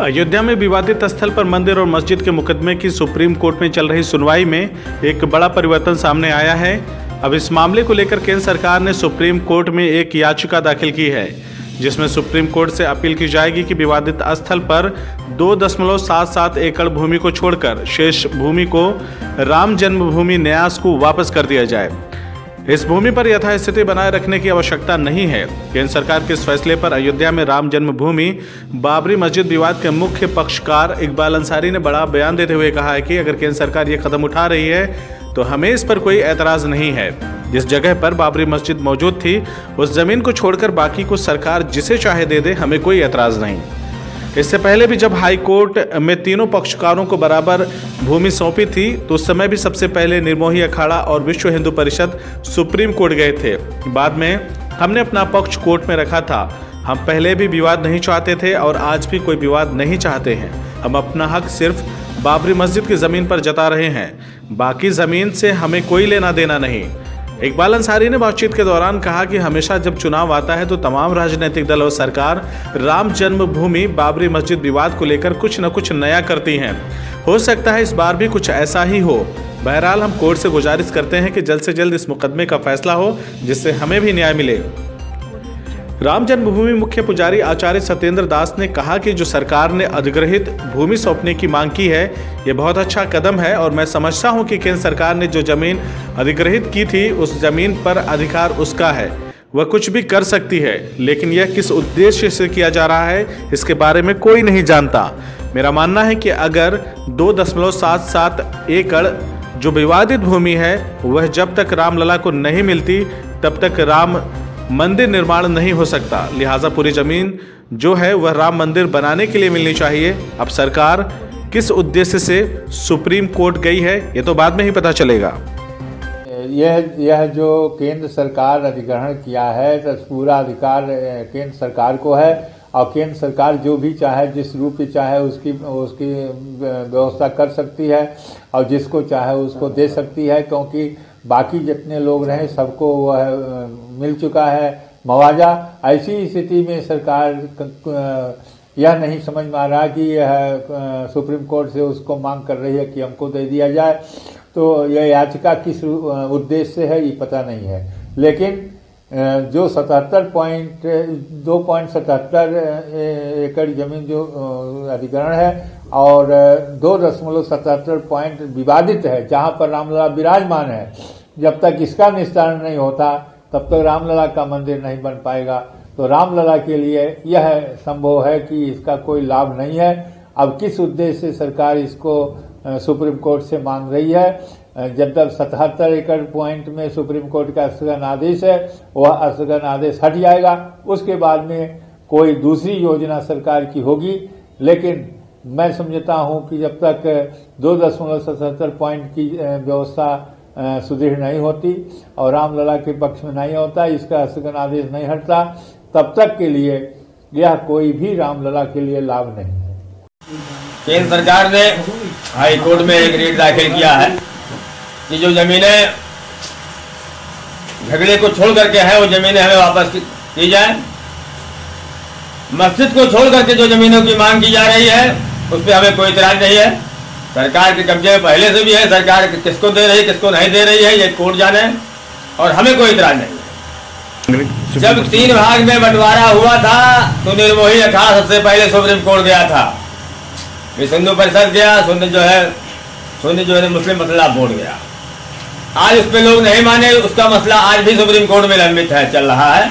अयोध्या में विवादित स्थल पर मंदिर और मस्जिद के मुकदमे की सुप्रीम कोर्ट में चल रही सुनवाई में एक बड़ा परिवर्तन सामने आया है। अब इस मामले को लेकर केंद्र सरकार ने सुप्रीम कोर्ट में एक याचिका दाखिल की है, जिसमें सुप्रीम कोर्ट से अपील की जाएगी कि विवादित स्थल पर 2.77 एकड़ भूमि को छोड़कर शेष भूमि को राम जन्मभूमि न्यास को वापस कर दिया जाए। इस भूमि पर यथास्थिति बनाए रखने की आवश्यकता नहीं है। केंद्र सरकार के इस फैसले पर अयोध्या में राम जन्मभूमि बाबरी मस्जिद विवाद के मुख्य पक्षकार इकबाल अंसारी ने बड़ा बयान देते हुए कहा है कि अगर केंद्र सरकार ये कदम उठा रही है तो हमें इस पर कोई एतराज नहीं है। जिस जगह पर बाबरी मस्जिद मौजूद थी उस जमीन को छोड़कर बाकी को सरकार जिसे चाहे दे दे, हमें कोई एतराज नहीं। इससे पहले भी जब हाई कोर्ट में तीनों पक्षकारों को बराबर भूमि सौंपी थी तो उस समय भी सबसे पहले निर्मोही अखाड़ा और विश्व हिंदू परिषद सुप्रीम कोर्ट गए थे। बाद में हमने अपना पक्ष कोर्ट में रखा था। हम पहले भी विवाद नहीं चाहते थे और आज भी कोई विवाद नहीं चाहते हैं। हम अपना हक सिर्फ बाबरी मस्जिद की ज़मीन पर जता रहे हैं, बाकी ज़मीन से हमें कोई लेना देना नहीं। इकबाल अंसारी ने बातचीत के दौरान कहा कि हमेशा जब चुनाव आता है तो तमाम राजनीतिक दल और सरकार राम जन्मभूमि बाबरी मस्जिद विवाद को लेकर कुछ न कुछ नया करती हैं। हो सकता है इस बार भी कुछ ऐसा ही हो। बहरहाल हम कोर्ट से गुजारिश करते हैं कि जल्द से जल्द इस मुकदमे का फैसला हो, जिससे हमें भी न्याय मिले। राम जन्मभूमि मुख्य पुजारी आचार्य सत्येंद्र दास ने कहा कि जो सरकार ने अधिग्रहित भूमि सौंपने की मांग की है, ये बहुत अच्छा कदम है और मैं समझता हूं कि केंद्र सरकार ने जो जमीन अधिग्रहित की थी उस जमीन पर अधिकार उसका है, वह कुछ भी कर सकती है, लेकिन यह किस उद्देश्य से किया जा रहा है इसके बारे में कोई नहीं जानता। मेरा मानना है कि अगर 2.77 एकड़ जो विवादित भूमि है वह जब तक रामलला को नहीं मिलती तब तक राम मंदिर निर्माण नहीं हो सकता। लिहाजा पूरी जमीन जो है वह राम मंदिर बनाने के लिए मिलनी चाहिए। अब सरकार किस उद्देश्य से सुप्रीम कोर्ट गई है ये तो बाद में ही पता चलेगा। यह जो केंद्र सरकार अधिग्रहण किया है तो पूरा अधिकार केंद्र सरकार को है और केंद्र सरकार जो भी चाहे जिस रूप से चाहे उसकी व्यवस्था कर सकती है और जिसको चाहे उसको दे सकती है, क्योंकि बाकी जितने लोग रहे सबको वह मिल चुका है मुआवजा। ऐसी स्थिति में सरकार यह नहीं समझ में आ रहा कि यह सुप्रीम कोर्ट से उसको मांग कर रही है कि हमको दे दिया जाए, तो यह याचिका किस उद्देश्य से है ये पता नहीं है। लेकिन जो 2.77 एकड़ जमीन जो अधिग्रहण है और 2.77 पॉइंट विवादित है जहां पर रामलला विराजमान है, जब तक इसका निस्तारण नहीं होता तब तक रामलला का मंदिर नहीं बन पाएगा। तो रामलला के लिए यह संभव है कि इसका कोई लाभ नहीं है। अब किस उद्देश्य से सरकार इसको सुप्रीम कोर्ट से मांग रही है, जब तक 77 एकड़ पॉइंट में सुप्रीम कोर्ट का स्थगन आदेश है वह स्थगन आदेश हट जाएगा, उसके बाद में कोई दूसरी योजना सरकार की होगी। लेकिन मैं समझता हूं कि जब तक 2.77 पॉइंट की व्यवस्था सुदृढ़ नहीं होती और रामलला के पक्ष में नहीं होता, इसका स्थगन आदेश नहीं हटता, तब तक के लिए यह कोई भी रामलला के लिए लाभ नहीं है। केंद्र सरकार ने हाई कोर्ट में एक रिट दाखिल किया है कि जो जमीनें झगड़े को छोड़ करके है वो जमीनें हमें वापस की जाए। मस्जिद को छोड़ करके जो जमीनों की मांग की जा रही है उस पर हमें कोई इतराज नहीं है। सरकार के कब्जे में पहले से भी है, सरकार किसको दे रही है किसको नहीं दे रही है ये कोर्ट जाने और हमें कोई इतराज नहीं है। जब 3 भाग में बंटवारा हुआ था तो निर्मोही अखाड़ा सबसे पहले सुप्रीम कोर्ट गया था, फिर हिंदू परिषद गया, सुन्नी जो है मुस्लिम मसला बोर्ड गया। आज उस पर लोग नहीं माने, उसका मसला आज भी सुप्रीम कोर्ट में लंबित है, चल रहा है।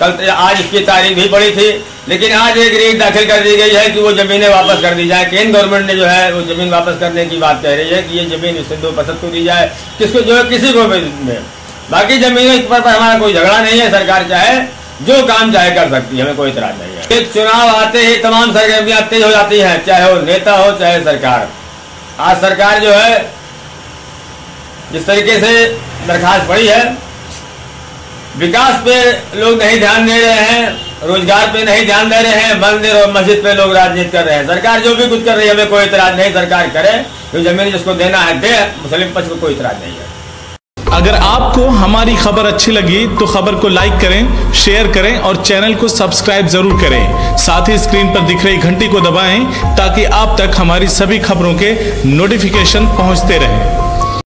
कल आज इसकी तारीख भी पड़ी थी, लेकिन आज एक रिट दाखिल कर दी गई है कि वो जमीनें वापस कर दी जाए। केंद्र गवर्नमेंट ने जो है वो जमीन वापस करने की बात कह रही है कि ये जमीन हिंदू परिषद को दी जाए, किसको जो है किसी को भी दे। बाकी जमीनों पर हमारा कोई झगड़ा नहीं है, सरकार चाहे जो काम चाहे कर सकती है, हमें कोई इतराज नहीं है। एक चुनाव आते ही तमाम सरगर्मियां तेज हो जाती हैं, चाहे वो नेता हो चाहे सरकार। आज सरकार जो है जिस तरीके से दरखास्त पड़ी है, विकास पे लोग नहीं ध्यान दे रहे हैं, रोजगार पे नहीं ध्यान दे रहे हैं, मंदिर और मस्जिद पे लोग राजनीति कर रहे हैं। सरकार जो भी कुछ कर रही है हमें कोई इतराज नहीं, सरकार करे, जो जमीन जिसको देना है दे, मुस्लिम पक्ष को कोई इतराज नहीं है। अगर आपको हमारी खबर अच्छी लगी तो खबर को लाइक करें, शेयर करें और चैनल को सब्सक्राइब जरूर करें। साथ ही स्क्रीन पर दिख रही घंटी को दबाएं ताकि आप तक हमारी सभी खबरों के नोटिफिकेशन पहुंचते रहें।